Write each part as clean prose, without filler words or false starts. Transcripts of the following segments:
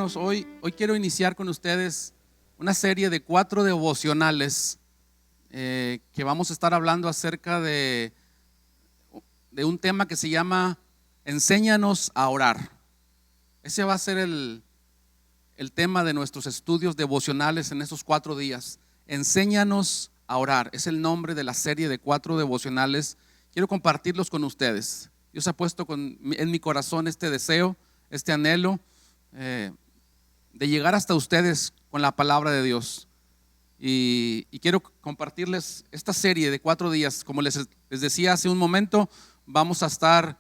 hermanos, hoy quiero iniciar con ustedes una serie de 4 devocionales que vamos a estar hablando acerca de un tema que se llama Enséñanos a orar. Ese va a ser el tema de nuestros estudios devocionales en estos 4 días. Enséñanos a orar, es el nombre de la serie de 4 devocionales. Quiero compartirlos con ustedes. Dios ha puesto en mi corazón este deseo, este anhelo de llegar hasta ustedes con la palabra de Dios. Y quiero compartirles esta serie de 4 días. Como les decía hace un momento, vamos a estar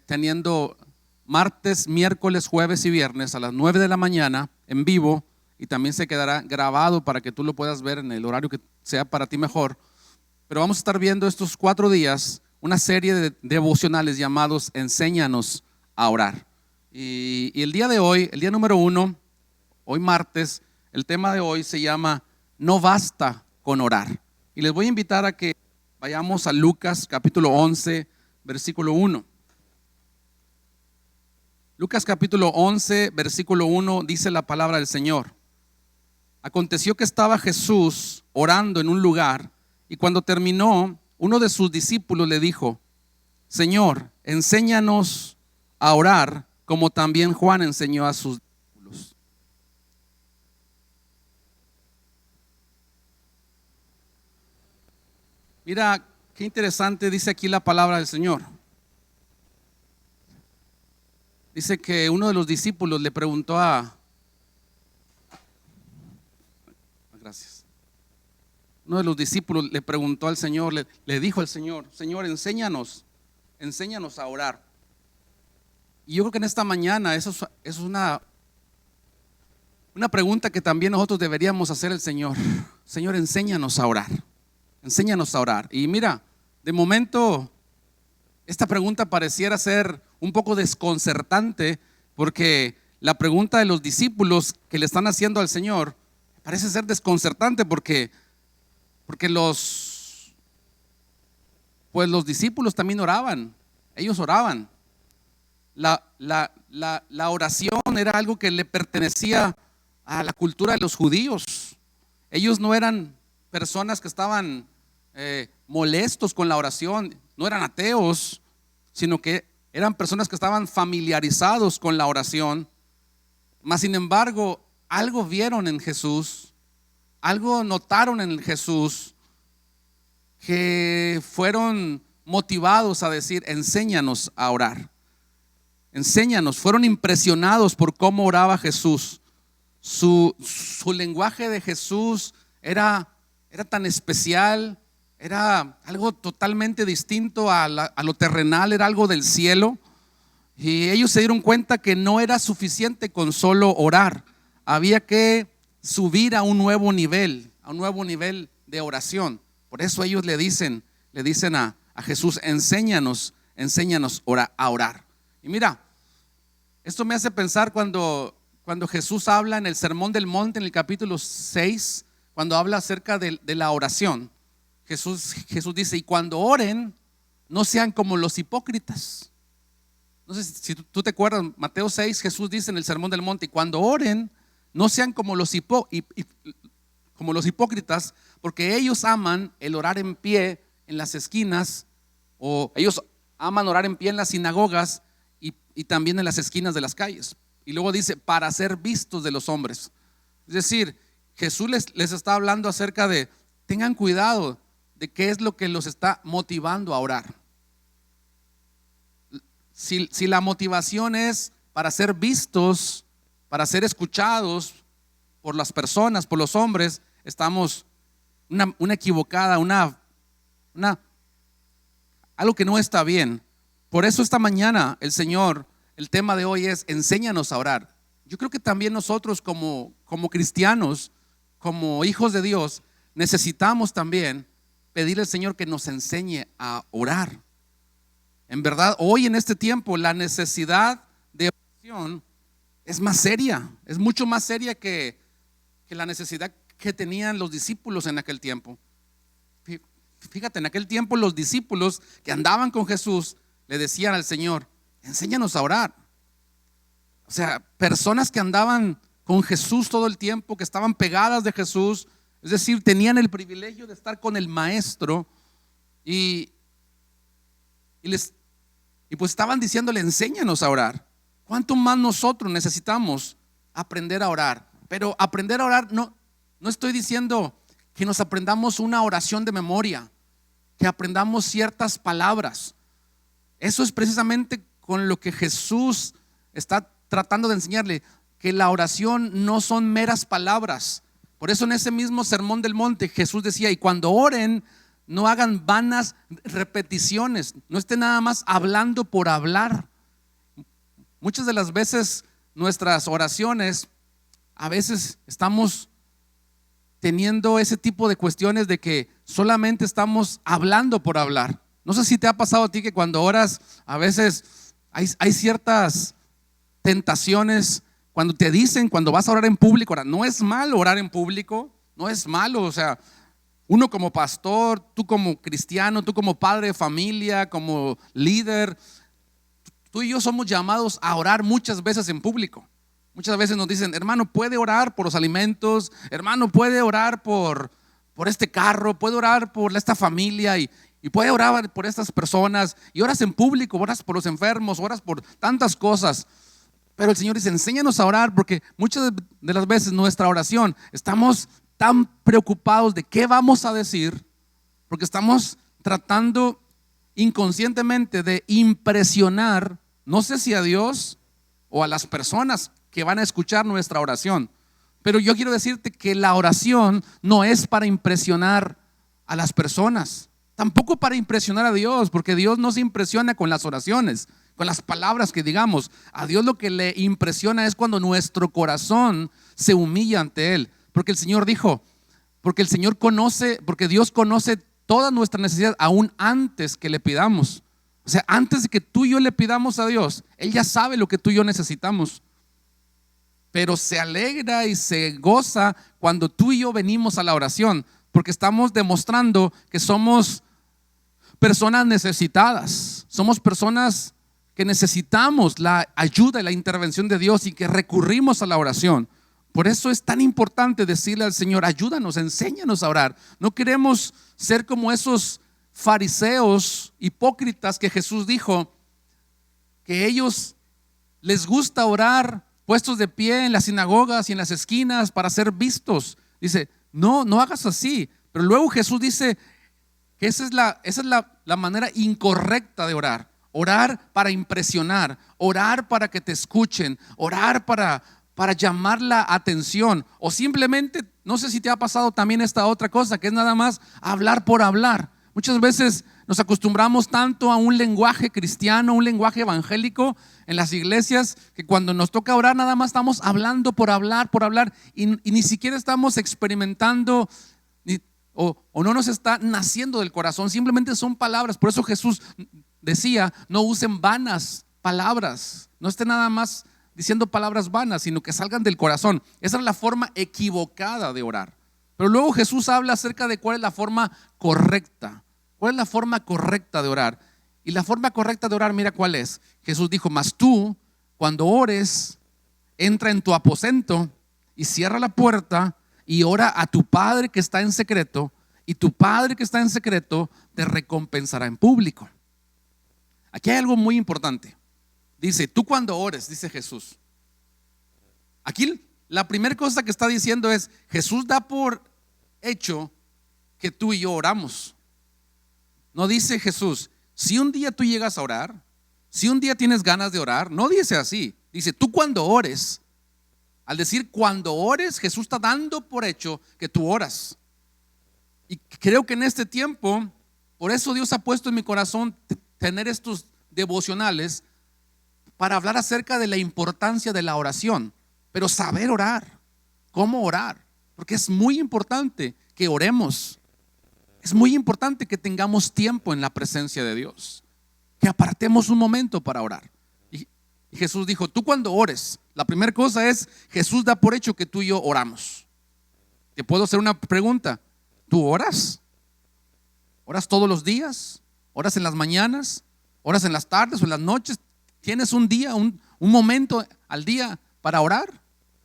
teniendo martes, miércoles, jueves y viernes a las 9 de la mañana en vivo, y también se quedará grabado para que tú lo puedas ver en el horario que sea para ti mejor. Pero vamos a estar viendo estos 4 días una serie de devocionales llamados Enséñanos a orar. Y el día de hoy, el día número 1, hoy martes, el tema de hoy se llama No basta con orar. Y les voy a invitar a que vayamos a Lucas capítulo 11, versículo 1. Lucas capítulo 11, versículo 1 dice la palabra del Señor. Aconteció que estaba Jesús orando en un lugar, y cuando terminó, uno de sus discípulos le dijo: Señor, enséñanos a orar, como también Juan enseñó a sus discípulos. Mira, qué interesante dice aquí la palabra del Señor. Dice que uno de los discípulos le preguntó Gracias. Uno de los discípulos le preguntó al Señor, le dijo al Señor: Señor, enséñanos a orar. Y yo creo que en esta mañana eso es una pregunta que también nosotros deberíamos hacer al Señor. Señor, enséñanos a orar. Enséñanos a orar. Y mira, de momento esta pregunta pareciera ser un poco desconcertante, porque la pregunta de los discípulos que le están haciendo al Señor parece ser desconcertante porque los discípulos también oraban. Ellos oraban. La oración era algo que le pertenecía a la cultura de los judíos. Ellos no eran personas que estaban molestos con la oración, no eran ateos, sino que eran personas que estaban familiarizados con la oración. Mas sin embargo, algo vieron en Jesús, algo notaron en Jesús, que fueron motivados a decir: enséñanos a orar. Enséñanos. Fueron impresionados por cómo oraba Jesús. Su lenguaje de Jesús era tan especial, era algo totalmente distinto a lo terrenal, era algo del cielo. Y ellos se dieron cuenta que no era suficiente con solo orar, había que subir a un nuevo nivel de oración. Por eso ellos le dicen a Jesús: enséñanos a orar. Y mira, esto me hace pensar cuando Jesús habla en el Sermón del Monte, en el capítulo 6, cuando habla acerca de la oración. Jesús dice: y cuando oren, no sean como los hipócritas. No sé si tú te acuerdas, Mateo 6, Jesús dice en el Sermón del Monte: y cuando oren, no sean como los hipócritas, porque ellos aman el orar en pie en las esquinas, o ellos aman orar en pie en las sinagogas y también en las esquinas de las calles. Y luego dice: para ser vistos de los hombres. Es decir, Jesús les está hablando acerca de: tengan cuidado de qué es lo que los está motivando a orar. Si la motivación es para ser vistos, para ser escuchados por las personas, por los hombres, estamos una equivocada, algo que no está bien. Por eso esta mañana el tema de hoy es: enséñanos a orar. Yo creo que también nosotros como cristianos, como hijos de Dios, necesitamos también pedirle al Señor que nos enseñe a orar. En verdad, hoy en este tiempo la necesidad de oración es más seria, es mucho más seria que la necesidad que tenían los discípulos en aquel tiempo. Fíjate, en aquel tiempo los discípulos que andaban con Jesús le decían al Señor: enséñanos a orar. O sea, personas que andaban con Jesús todo el tiempo, que estaban pegadas de Jesús, es decir, tenían el privilegio de estar con el maestro y, y pues estaban diciéndole, enséñanos a orar. ¿Cuánto más nosotros necesitamos aprender a orar? Pero aprender a orar, no estoy diciendo que nos aprendamos una oración de memoria, que aprendamos ciertas palabras. Eso es precisamente con lo que Jesús está tratando de enseñarle, que la oración no son meras palabras. Por eso en ese mismo sermón del monte Jesús decía, y cuando oren, no hagan vanas repeticiones, no estén nada más hablando por hablar. Muchas de las veces nuestras oraciones, a veces estamos teniendo ese tipo de cuestiones de que solamente estamos hablando por hablar. No sé si te ha pasado a ti que cuando oras, a veces hay ciertas tentaciones, cuando te dicen, cuando vas a orar en público. Ahora, no es malo orar en público, no es malo, o sea, uno como pastor, tú como cristiano, tú como padre de familia, como líder, tú y yo somos llamados a orar muchas veces en público. Muchas veces nos dicen, hermano, puede orar por los alimentos, hermano, puede orar por este carro, puede orar por esta familia y puede orar por estas personas, y oras en público, oras por los enfermos, oras por tantas cosas. Pero el Señor dice, enséñanos a orar, porque muchas de las veces nuestra oración estamos tan preocupados de qué vamos a decir, porque estamos tratando inconscientemente de impresionar, no sé si a Dios o a las personas que van a escuchar nuestra oración. Pero yo quiero decirte que la oración no es para impresionar a las personas, tampoco para impresionar a Dios, porque Dios no se impresiona con las oraciones, con las palabras que digamos. A Dios lo que le impresiona es cuando nuestro corazón se humilla ante Él. Porque el Señor dijo, porque el Señor conoce, porque Dios conoce toda nuestra necesidad aún antes que le pidamos. O sea, antes de que tú y yo le pidamos a Dios, Él ya sabe lo que tú y yo necesitamos. Pero se alegra y se goza cuando tú y yo venimos a la oración, porque estamos demostrando que somos personas necesitadas, somos personas que necesitamos la ayuda y la intervención de Dios y que recurrimos a la oración. Por eso es tan importante decirle al Señor, ayúdanos, enséñanos a orar. No queremos ser como esos fariseos hipócritas que Jesús dijo, que ellos les gusta orar puestos de pie en las sinagogas y en las esquinas para ser vistos. Dice, no hagas así. Pero luego Jesús dice que esa es la manera incorrecta de orar. Orar para impresionar, orar para que te escuchen, orar para llamar la atención, o simplemente, no sé si te ha pasado también esta otra cosa, que es nada más hablar por hablar. Muchas veces nos acostumbramos tanto a un lenguaje cristiano, un lenguaje evangélico en las iglesias, que cuando nos toca orar nada más estamos hablando por hablar, y ni siquiera estamos experimentando o no nos está naciendo del corazón, simplemente son palabras. Por eso Jesús decía, no usen vanas palabras, no estén nada más diciendo palabras vanas, sino que salgan del corazón. Esa es la forma equivocada de orar. Pero luego Jesús habla acerca de cuál es la forma correcta. ¿Cuál es la forma correcta de orar? Y la forma correcta de orar, mira cuál es. Jesús dijo, mas tú, cuando ores, entra en tu aposento y cierra la puerta y ora a tu Padre que está en secreto, y tu Padre que está en secreto te recompensará en público. Aquí hay algo muy importante. Dice, tú cuando ores, dice Jesús. Aquí la primera cosa que está diciendo es, Jesús da por hecho que tú y yo oramos. No dice Jesús, si un día tú llegas a orar, si un día tienes ganas de orar, no dice así. Dice, tú cuando ores. Al decir cuando ores, Jesús está dando por hecho que tú oras. Y creo que en este tiempo, por eso Dios ha puesto en mi corazón tener estos devocionales para hablar acerca de la importancia de la oración, pero saber orar, cómo orar, porque es muy importante que oremos. Es muy importante que tengamos tiempo en la presencia de Dios, que apartemos un momento para orar. Y Jesús dijo, tú cuando ores, la primera cosa es, Jesús da por hecho que tú y yo oramos. Te puedo hacer una pregunta, ¿tú oras? ¿Oras todos los días? ¿Oras en las mañanas? ¿Oras en las tardes o en las noches? ¿Tienes un día, un un momento al día para orar.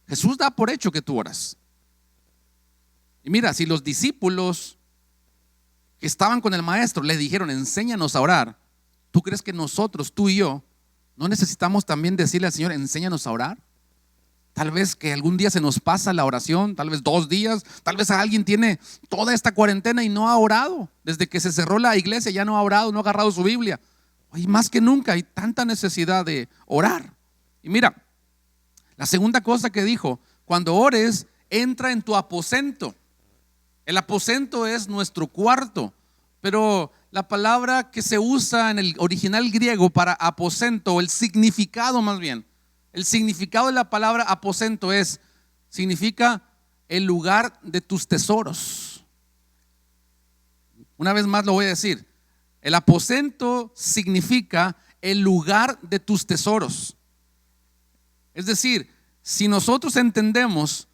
Jesús da por hecho que tú oras. Y mira, si los discípulos que estaban con el maestro le dijeron, enséñanos a orar, ¿tú crees que nosotros, tú y yo, no necesitamos también decirle al Señor, enséñanos a orar? Tal vez que algún día se nos pasa la oración, tal vez 2 días, tal vez alguien tiene toda esta cuarentena y no ha orado. Desde que se cerró la iglesia ya no ha orado, no ha agarrado su Biblia. Y más que nunca hay tanta necesidad de orar. Y mira, la segunda cosa que dijo, cuando ores, entra en tu aposento. El aposento es nuestro cuarto, pero la palabra que se usa en el original griego para aposento, el significado más bien, el significado de la palabra aposento significa el lugar de tus tesoros. Una vez más lo voy a decir, el aposento significa el lugar de tus tesoros. Es decir, si nosotros entendemos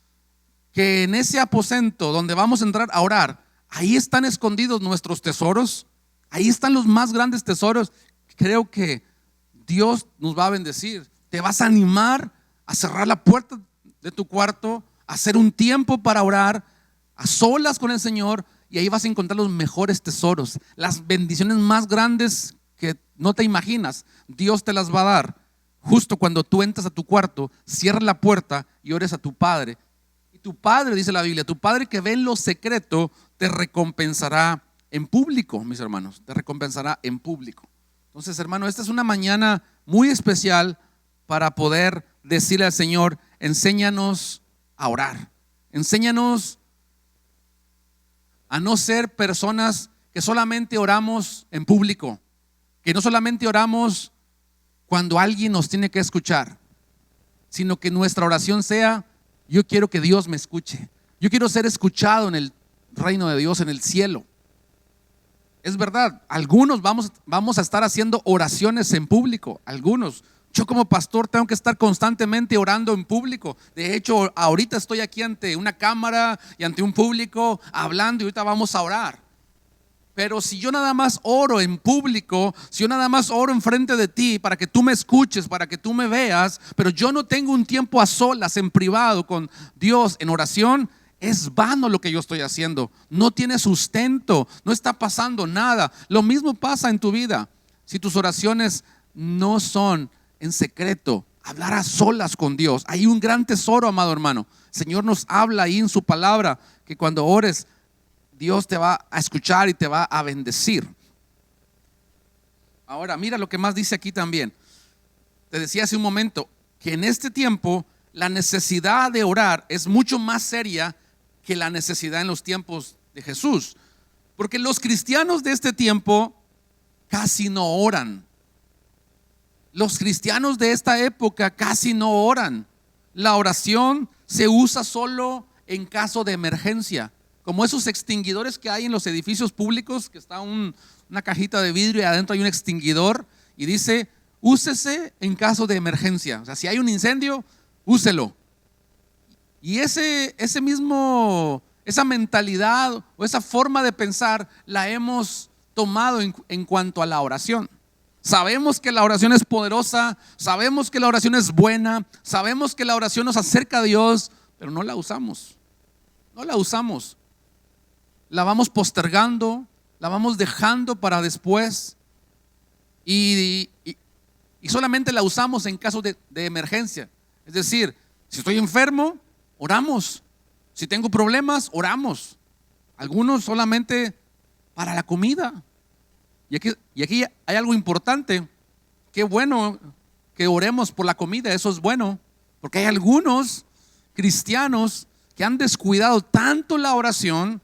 que en ese aposento donde vamos a entrar a orar, ahí están escondidos nuestros tesoros, ahí están los más grandes tesoros, creo que Dios nos va a bendecir. Te vas a animar a cerrar la puerta de tu cuarto, a hacer un tiempo para orar, a solas con el Señor, y ahí vas a encontrar los mejores tesoros, las bendiciones más grandes que no te imaginas. Dios te las va a dar justo cuando tú entras a tu cuarto, cierras la puerta y ores a tu Padre. Y tu Padre, dice la Biblia, tu Padre que ve en lo secreto te recompensará en público, mis hermanos, te recompensará en público. Entonces, hermano, esta es una mañana muy especial para poder decirle al Señor, enséñanos a orar, enséñanos a no ser personas que solamente oramos en público, que no solamente oramos cuando alguien nos tiene que escuchar, sino que nuestra oración sea, yo quiero que Dios me escuche, yo quiero ser escuchado en el reino de Dios, en el cielo. Es verdad, algunos vamos a estar haciendo oraciones en público, algunos. Yo como pastor tengo que estar constantemente orando en público. De hecho, ahorita estoy aquí ante una cámara y ante un público hablando y ahorita vamos a orar. Pero si yo nada más oro en público, si yo nada más oro enfrente de ti para que tú me escuches, para que tú me veas, pero yo no tengo un tiempo a solas, en privado con Dios en oración, es vano lo que yo estoy haciendo. No tiene sustento, no está pasando nada. Lo mismo pasa en tu vida. Si tus oraciones no son en secreto, hablar a solas con Dios, hay un gran tesoro, amado hermano. El Señor nos habla ahí en su palabra que cuando ores, Dios te va a escuchar y te va a bendecir. Ahora, mira lo que más dice aquí también. Te decía hace un momento que en este tiempo la necesidad de orar es mucho más seria que la necesidad en los tiempos de Jesús. Porque los cristianos de este tiempo casi no oran. Los cristianos de esta época casi no oran. La oración se usa solo en caso de emergencia, como esos extinguidores que hay en los edificios públicos, que está una cajita de vidrio y adentro hay un extinguidor y dice, úsese en caso de emergencia. O sea, si hay un incendio, úselo. Y esa mentalidad o esa forma de pensar la hemos tomado en cuanto a la oración. Sabemos que la oración es poderosa, sabemos que la oración es buena, sabemos que la oración nos acerca a Dios, pero no la usamos. No la usamos. La vamos postergando, la vamos dejando para después y solamente la usamos en caso de emergencia. Es decir, si estoy enfermo, oramos. Si tengo problemas, oramos. Algunos solamente para la comida. Y aquí hay algo importante. Qué bueno que oremos por la comida, eso es bueno. Porque hay algunos cristianos que han descuidado tanto la oración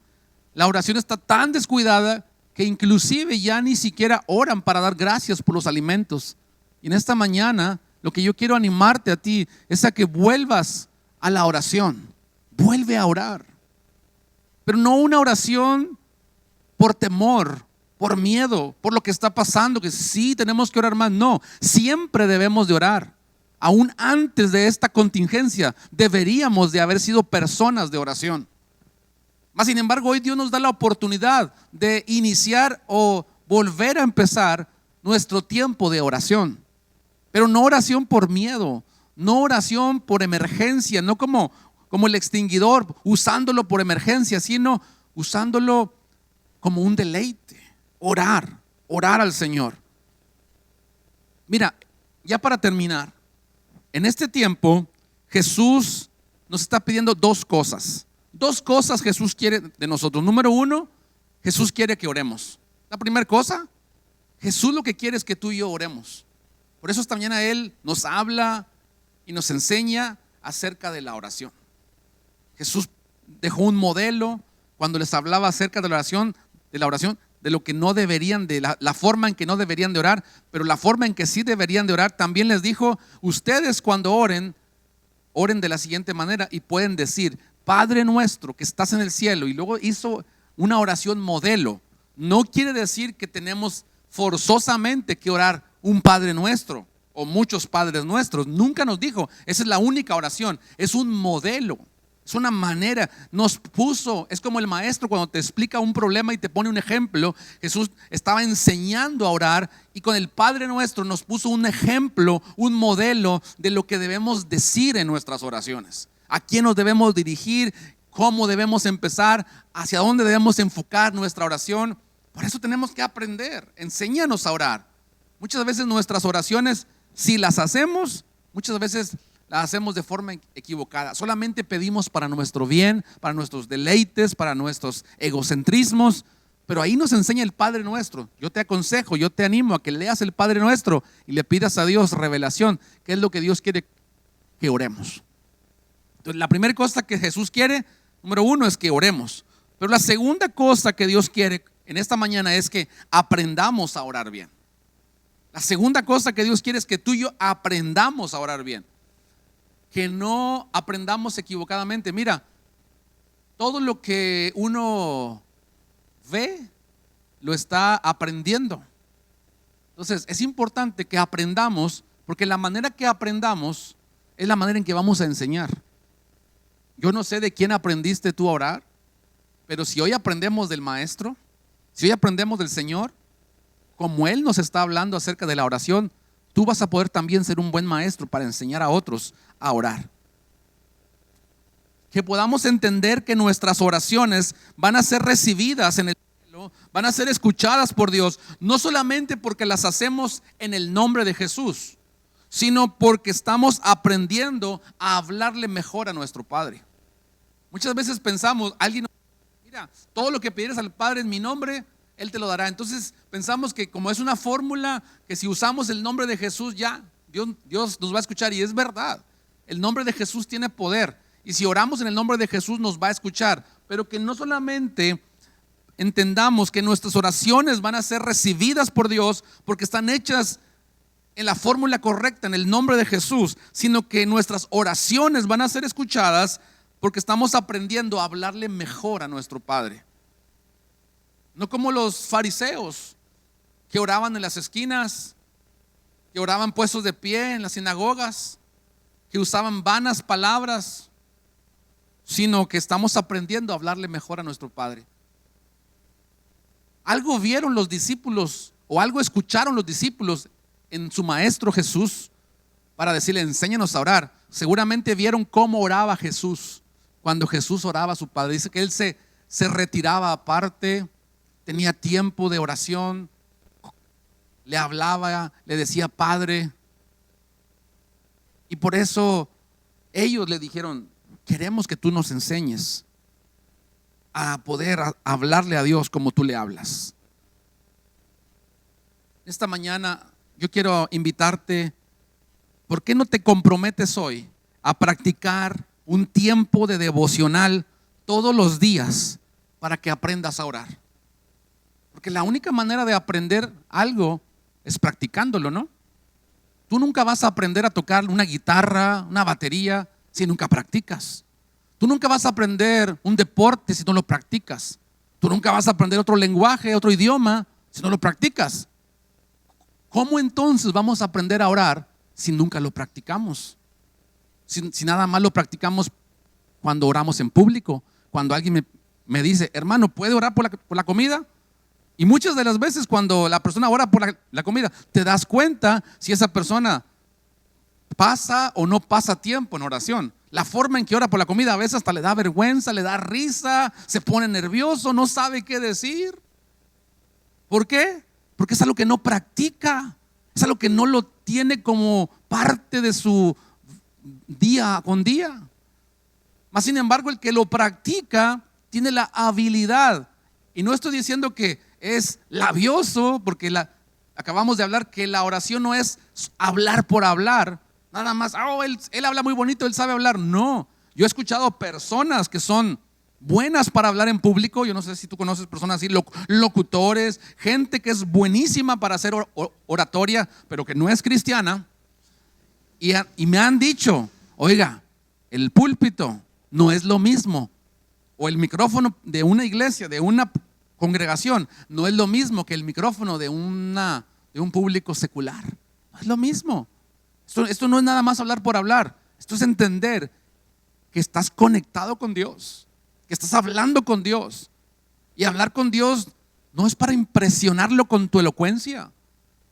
está tan descuidada que inclusive ya ni siquiera oran para dar gracias por los alimentos. Y en esta mañana lo que yo quiero animarte a ti es a que vuelvas a la oración. Vuelve a orar, pero no una oración por temor, por miedo, por lo que está pasando, que sí tenemos que orar más. No, siempre debemos de orar. Aún antes de esta contingencia deberíamos de haber sido personas de oración. Mas sin embargo, hoy Dios nos da la oportunidad de iniciar o volver a empezar nuestro tiempo de oración. Pero no oración por miedo, no oración por emergencia, no como el extinguidor, usándolo por emergencia, sino usándolo como un deleite. Orar al Señor. Mira, ya para terminar, en este tiempo Jesús nos está pidiendo dos cosas. Dos cosas Jesús quiere de nosotros. Número uno, Jesús quiere que oremos. La primera cosa, Jesús lo que quiere es que tú y yo oremos. Por eso esta mañana Él nos habla y nos enseña acerca de la oración. Jesús dejó un modelo cuando les hablaba acerca de la oración, de lo que no deberían, de la forma en que no deberían de orar, pero la forma en que sí deberían de orar. También les dijo, ustedes cuando oren de la siguiente manera y pueden decir, Padre nuestro que estás en el cielo, y luego hizo una oración modelo. No quiere decir que tenemos forzosamente que orar un Padre nuestro o muchos Padres nuestros. Nunca nos dijo, esa es la única oración, es un modelo. Es una manera, nos puso, es como el maestro cuando te explica un problema y te pone un ejemplo. Jesús estaba enseñando a orar y con el Padre Nuestro nos puso un ejemplo, un modelo de lo que debemos decir en nuestras oraciones. A quién nos debemos dirigir, cómo debemos empezar, hacia dónde debemos enfocar nuestra oración. Por eso tenemos que aprender, enséñanos a orar. Muchas veces nuestras oraciones, si las hacemos, muchas veces las hacemos de forma equivocada. Solamente pedimos para nuestro bien, para nuestros deleites, para nuestros egocentrismos. Pero ahí nos enseña el Padre Nuestro. Yo te aconsejo, yo te animo a que leas el Padre Nuestro y le pidas a Dios revelación, qué es lo que Dios quiere que oremos. Entonces, la primera cosa que Jesús quiere, número uno, es que oremos. Pero la segunda cosa que Dios quiere en esta mañana es que aprendamos a orar bien. La segunda cosa que Dios quiere es que tú y yo aprendamos a orar bien. Que no aprendamos equivocadamente. Mira, todo lo que uno ve lo está aprendiendo. Entonces es importante que aprendamos, porque la manera que aprendamos es la manera en que vamos a enseñar. Yo no sé de quién aprendiste tú a orar, pero si hoy aprendemos del Maestro, si hoy aprendemos del Señor, como Él nos está hablando acerca de la oración, tú vas a poder también ser un buen maestro para enseñar a otros a orar. Que podamos entender que nuestras oraciones van a ser recibidas en el cielo, van a ser escuchadas por Dios, no solamente porque las hacemos en el nombre de Jesús, sino porque estamos aprendiendo a hablarle mejor a nuestro Padre. Muchas veces pensamos, alguien, mira, todo lo que pidieras al Padre en mi nombre, Él te lo dará. Entonces pensamos que como es una fórmula, que si usamos el nombre de Jesús ya, Dios nos va a escuchar. Y es verdad, el nombre de Jesús tiene poder. Y si oramos en el nombre de Jesús nos va a escuchar. Pero que no solamente entendamos que nuestras oraciones van a ser recibidas por Dios porque están hechas en la fórmula correcta, en el nombre de Jesús, sino que nuestras oraciones van a ser escuchadas porque estamos aprendiendo a hablarle mejor a nuestro Padre. No como los fariseos que oraban en las esquinas, que oraban puestos de pie en las sinagogas, que usaban vanas palabras, sino que estamos aprendiendo a hablarle mejor a nuestro Padre. Algo vieron los discípulos o algo escucharon los discípulos en su Maestro Jesús para decirle, enséñanos a orar. Seguramente vieron cómo oraba Jesús cuando Jesús oraba a su Padre. Dice que Él se retiraba aparte, tenía tiempo de oración, le hablaba, le decía Padre. Y por eso ellos le dijeron, queremos que tú nos enseñes a poder hablarle a Dios como tú le hablas. Esta mañana yo quiero invitarte, ¿por qué no te comprometes hoy a practicar un tiempo de devocional todos los días para que aprendas a orar? Porque la única manera de aprender algo es practicándolo, ¿no? Tú nunca vas a aprender a tocar una guitarra, una batería, si nunca practicas. Tú nunca vas a aprender un deporte si no lo practicas. Tú nunca vas a aprender otro lenguaje, otro idioma, si no lo practicas. ¿Cómo entonces vamos a aprender a orar si nunca lo practicamos? Si nada más lo practicamos cuando oramos en público, cuando alguien me dice, hermano, ¿puede orar por la comida? Y muchas de las veces cuando la persona ora por la comida, te das cuenta si esa persona pasa o no pasa tiempo en oración. La forma en que ora por la comida a veces hasta le da vergüenza, le da risa, se pone nervioso, no sabe qué decir. ¿Por qué? Porque es algo que no practica, es algo que no lo tiene como parte de su día con día. Mas sin embargo, el que lo practica tiene la habilidad. Y no estoy diciendo que es labioso, porque acabamos de hablar que la oración no es hablar por hablar. Nada más, él habla muy bonito, él sabe hablar. No, yo he escuchado personas que son buenas para hablar en público. Yo no sé si tú conoces personas así, locutores, gente que es buenísima para hacer oratoria, pero que no es cristiana. Y me han dicho, oiga, el púlpito no es lo mismo, o el micrófono de una iglesia, de una congregación, no es lo mismo que el micrófono de un público secular. No es lo mismo. Esto no es nada más hablar por hablar. Esto es entender que estás conectado con Dios, que estás hablando con Dios. Y hablar con Dios no es para impresionarlo con tu elocuencia.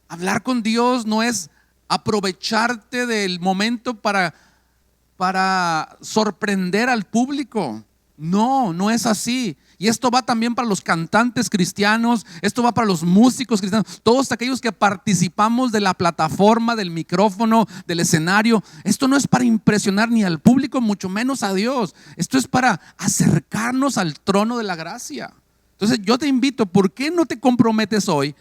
Hablar con Dios no es aprovecharte del momento para sorprender al público. No, no es así. Y esto va también para los cantantes cristianos, esto va para los músicos cristianos, todos aquellos que participamos de la plataforma, del micrófono, del escenario. Esto no es para impresionar ni al público, mucho menos a Dios. Esto es para acercarnos al trono de la gracia. Entonces yo te invito, ¿por qué no te comprometes hoy,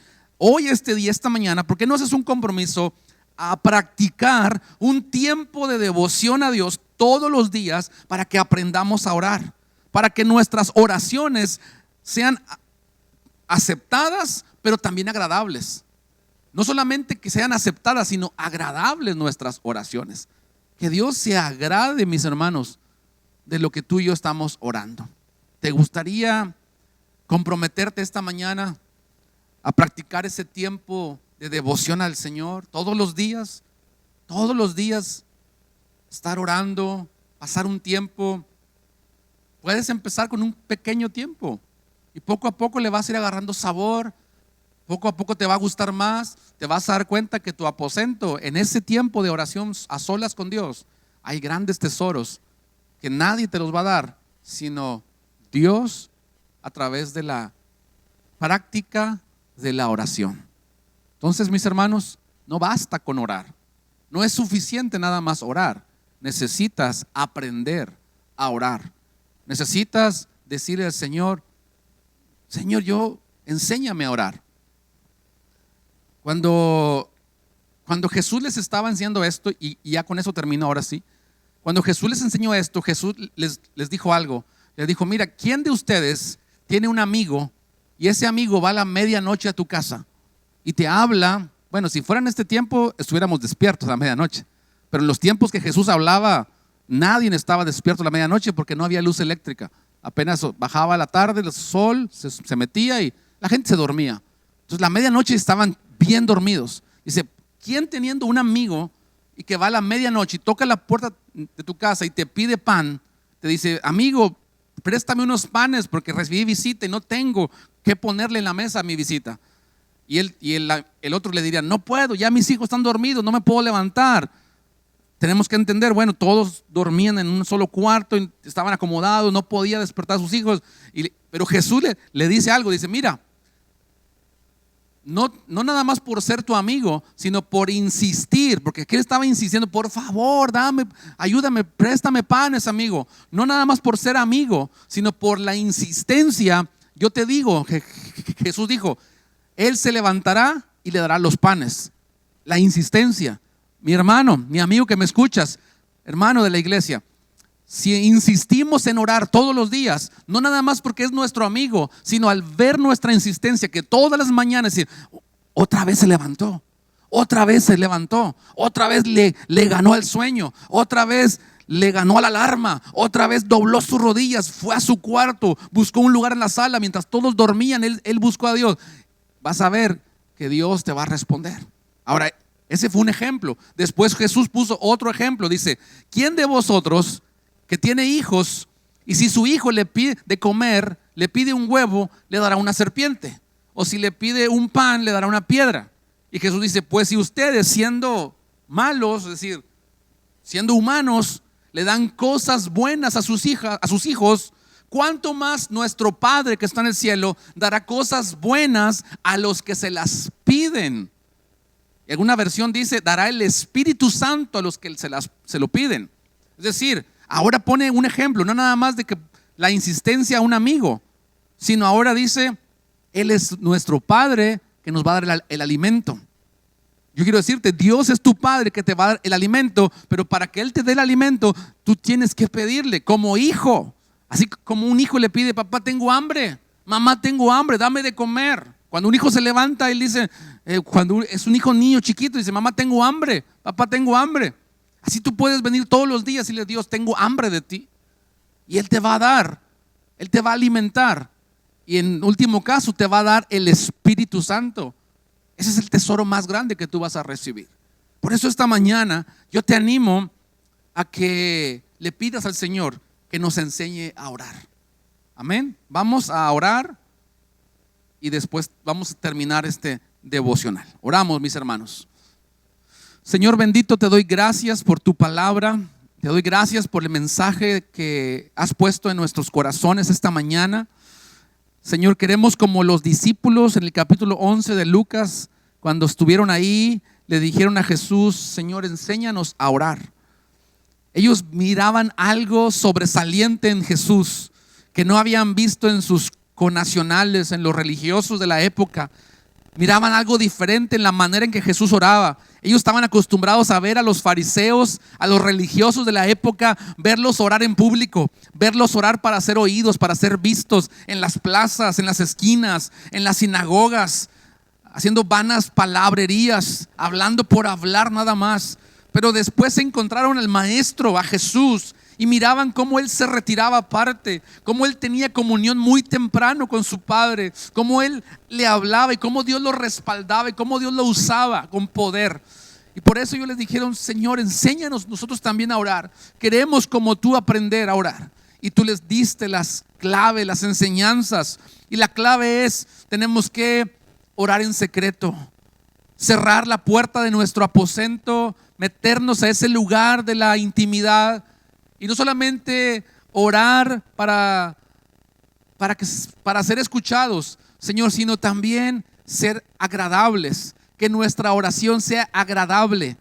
este día, esta mañana? ¿Por qué no haces un compromiso a practicar un tiempo de devoción a Dios todos los días para que aprendamos a orar? Para que nuestras oraciones sean aceptadas, pero también agradables. No solamente que sean aceptadas, sino agradables nuestras oraciones. Que Dios se agrade, mis hermanos, de lo que tú y yo estamos orando. ¿Te gustaría comprometerte esta mañana a practicar ese tiempo de devoción al Señor todos los días? Todos los días estar orando, pasar un tiempo. Puedes empezar con un pequeño tiempo y poco a poco le vas a ir agarrando sabor. Poco a poco te va a gustar más. Te vas a dar cuenta que tu aposento, en ese tiempo de oración a solas con Dios, hay grandes tesoros que nadie te los va a dar, sino Dios, a través de la práctica de la oración. Entonces, mis hermanos, no basta con orar. No es suficiente nada más orar. Necesitas aprender a orar. Necesitas decirle al Señor, enséñame a orar. Cuando Jesús les estaba enseñando esto, y ya con eso termino ahora sí. Cuando Jesús les enseñó esto, Jesús les dijo algo. Les dijo, mira, ¿quién de ustedes tiene un amigo y ese amigo va a la medianoche a tu casa y te habla? Bueno, si fuera en este tiempo estuviéramos despiertos a la medianoche, pero en los tiempos que Jesús hablaba, nadie estaba despierto a la medianoche porque no había luz eléctrica. Apenas bajaba la tarde, el sol se metía y la gente se dormía. Entonces la medianoche estaban bien dormidos. Dice, ¿quién teniendo un amigo y que va a la medianoche y toca la puerta de tu casa y te pide pan, te dice, amigo, préstame unos panes porque recibí visita y no tengo que ponerle en la mesa a mi visita? Y el otro le diría, no puedo, ya mis hijos están dormidos, no me puedo levantar. Tenemos que entender, bueno, todos dormían en un solo cuarto, estaban acomodados, no podía despertar a sus hijos. Pero Jesús le dice algo, dice, mira, no nada más por ser tu amigo, sino por insistir, porque él estaba insistiendo, por favor, ayúdame, préstame panes, amigo. No nada más por ser amigo, sino por la insistencia. Yo te digo, Jesús dijo, Él se levantará y le dará los panes. La insistencia. Mi hermano, mi amigo que me escuchas, hermano de la iglesia, si insistimos en orar todos los días, no nada más porque es nuestro amigo, sino al ver nuestra insistencia, que todas las mañanas decir, otra vez se levantó, otra vez se levantó, otra vez le ganó el sueño, otra vez le ganó a la alarma, otra vez dobló sus rodillas, fue a su cuarto, buscó un lugar en la sala, mientras todos dormían, él buscó a Dios. Vas a ver que Dios te va a responder. Ahora, ese fue un ejemplo. Después Jesús puso otro ejemplo. Dice, ¿quién de vosotros que tiene hijos y si su hijo le pide de comer, le pide un huevo, le dará una serpiente? O si le pide un pan, le dará una piedra. Y Jesús dice, pues si ustedes siendo malos, es decir, siendo humanos, le dan cosas buenas a sus hijos, ¿cuánto más nuestro Padre que está en el cielo dará cosas buenas a los que se las piden? Y alguna versión dice, dará el Espíritu Santo a los que se lo piden. Es decir, ahora pone un ejemplo, no nada más de que la insistencia a un amigo, sino ahora dice, Él es nuestro Padre que nos va a dar el alimento. Yo quiero decirte, Dios es tu Padre que te va a dar el alimento, pero para que Él te dé el alimento, tú tienes que pedirle como hijo. Así como un hijo le pide, papá, tengo hambre, mamá, tengo hambre, dame de comer. Cuando un hijo se levanta, él dice, cuando es un hijo niño chiquito, dice, mamá, tengo hambre, papá, tengo hambre. Así tú puedes venir todos los días y le Dios, tengo hambre de ti. Y Él te va a dar, Él te va a alimentar. Y en último caso, te va a dar el Espíritu Santo. Ese es el tesoro más grande que tú vas a recibir. Por eso esta mañana yo te animo a que le pidas al Señor que nos enseñe a orar. Amén. Vamos a orar y después vamos a terminar este devocional. Oramos, mis hermanos. Señor bendito, te doy gracias por tu palabra. Te doy gracias por el mensaje que has puesto en nuestros corazones esta mañana. Señor, queremos como los discípulos en el capítulo 11 de Lucas, cuando estuvieron ahí, le dijeron a Jesús, Señor, enséñanos a orar. Ellos miraban algo sobresaliente en Jesús que no habían visto en sus connacionales, en los religiosos de la época. Miraban algo diferente en la manera en que Jesús oraba. Ellos estaban acostumbrados a ver a los fariseos, a los religiosos de la época, verlos orar en público, verlos orar para ser oídos, para ser vistos en las plazas, en las esquinas, en las sinagogas, haciendo vanas palabrerías, hablando por hablar nada más. Pero después se encontraron al Maestro, a Jesús, y miraban cómo Él se retiraba aparte, cómo Él tenía comunión muy temprano con su Padre, cómo Él le hablaba y cómo Dios lo respaldaba y cómo Dios lo usaba con poder. Y por eso ellos les dijeron, Señor, enséñanos nosotros también a orar. Queremos como tú aprender a orar. Y tú les diste las claves, las enseñanzas. Y la clave es, tenemos que orar en secreto, cerrar la puerta de nuestro aposento, meternos a ese lugar de la intimidad. Y no solamente orar para ser escuchados, Señor, sino también ser agradables. Que nuestra oración sea agradable,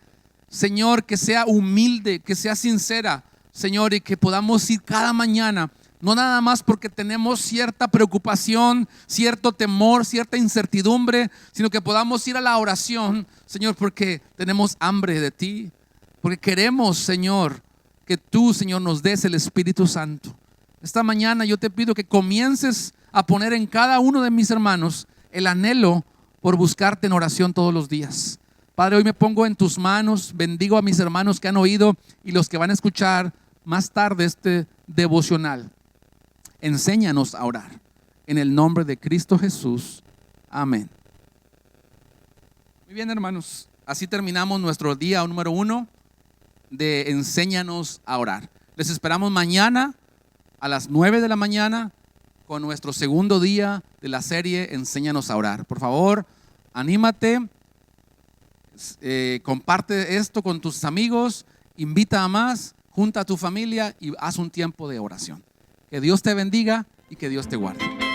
Señor, que sea humilde, que sea sincera, Señor, y que podamos ir cada mañana, no nada más porque tenemos cierta preocupación, cierto temor, cierta incertidumbre, sino que podamos ir a la oración, Señor, porque tenemos hambre de ti, porque queremos, Señor, que tú, Señor, nos des el Espíritu Santo. Esta mañana yo te pido que comiences a poner en cada uno de mis hermanos el anhelo por buscarte en oración todos los días. Padre, hoy me pongo en tus manos, bendigo a mis hermanos que han oído y los que van a escuchar más tarde este devocional. Enséñanos a orar. En el nombre de Cristo Jesús. Amén. Muy bien, hermanos. Así terminamos nuestro día número 1 de Enséñanos a orar. Les esperamos mañana a las 9 de la mañana con nuestro segundo día de la serie Enséñanos a orar. Por favor, anímate, comparte esto con tus amigos, invita a más, junta a tu familia y haz un tiempo de oración. Que Dios te bendiga y que Dios te guarde.